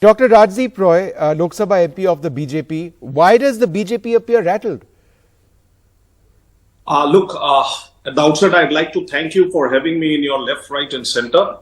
Dr. Rajdeep Roy, Lok Sabha MP of the BJP, why does the BJP appear rattled? Look, at the outset, I'd like to thank you for having me in your left, right, and center.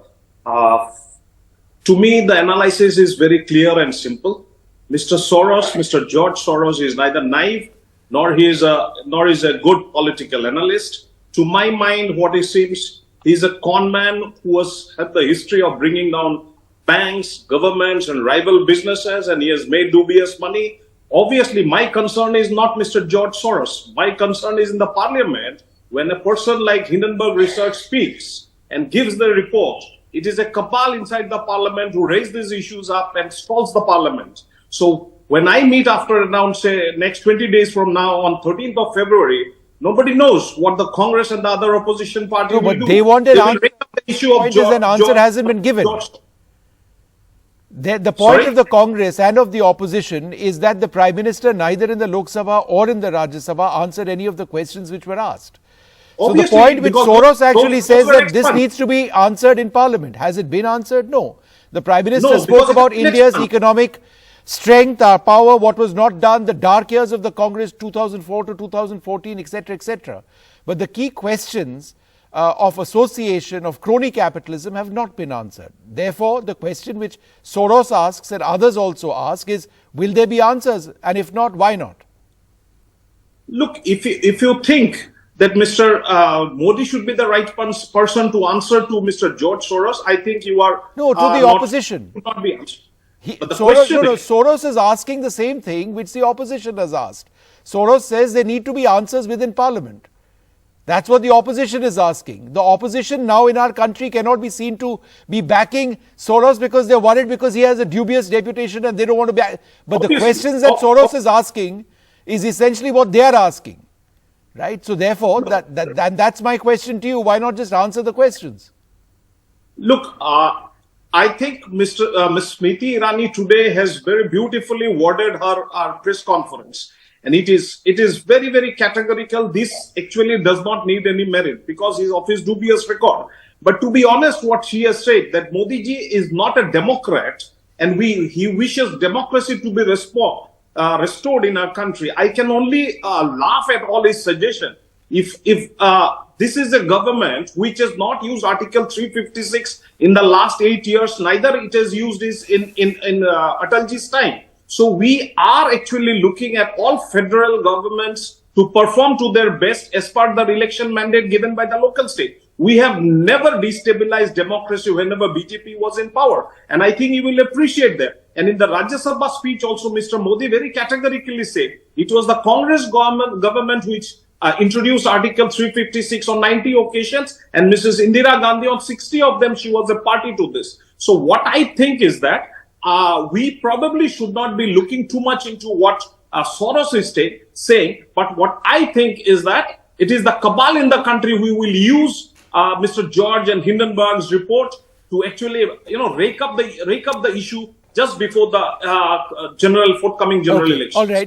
To me, the analysis is very clear and simple. Mr. Soros, Mr. George Soros, is neither naive nor is a good political analyst. To my mind, what he seems, he's a con man who has had the history of bringing down banks, governments, and rival businesses, and he has made dubious money. Obviously, my concern is not Mr. George Soros. My concern is in the parliament. When a person like Hindenburg Research speaks and gives the report, it is a cabal inside the parliament who raise these issues up and stalls the parliament. So when I meet after around, say, next 20 days from now on 13th of February, nobody knows what the Congress and the other opposition party will do. But they wanted they will raise up the issue of George, an answer hasn't been given. The point of the Congress and of the opposition is that the Prime Minister, neither in the Lok Sabha or in the Rajya Sabha, answered any of the questions which were asked. Obviously, so the point which Soros actually says that this needs to be answered in Parliament. Has it been answered? No. The Prime Minister spoke about India's economic strength, our power, what was not done, the dark years of the Congress 2004 to 2014, etc., etc. But the key questions of association, of crony capitalism have not been answered. Therefore, the question which Soros asks and others also ask is, will there be answers? And if not, why not? Look, if you think that Mr. Modi should be the right person to answer to Mr. George Soros, I think you are... No, to the opposition. Not be answered. Soros is asking the same thing which the opposition has asked. Soros says there need to be answers within Parliament. That's what the opposition is asking. The opposition now in our country cannot be seen to be backing Soros because they're worried because he has a dubious reputation and they don't want to be... But the questions that Soros is asking is essentially what they are asking. Right? So therefore, that's my question to you. Why not just answer the questions? Look, I think Ms. Smriti Irani today has very beautifully worded her press conference. And it is very, very categorical. This actually does not need any merit because he's of his dubious record. But to be honest, what she has said, that Modi ji is not a Democrat and he wishes democracy to be restored in our country. I can only laugh at all his suggestion. If this is a government which has not used Article 356 in the last 8 years, neither it has used this in Atalji's time. So we are actually looking at all federal governments to perform to their best as per the election mandate given by the local state. We have never destabilized democracy whenever BJP was in power. And I think you will appreciate that. And in the Rajya Sabha speech also, Mr. Modi very categorically said it was the Congress government which introduced Article 356 on 90 occasions, and Mrs. Indira Gandhi on 60 of them, she was a party to this. So what I think is that we probably should not be looking too much into what Soros is saying, but what I think is that it is the cabal in the country who will use Mr. George and Hindenburg's report to actually, rake up the issue just before the forthcoming general election. All right.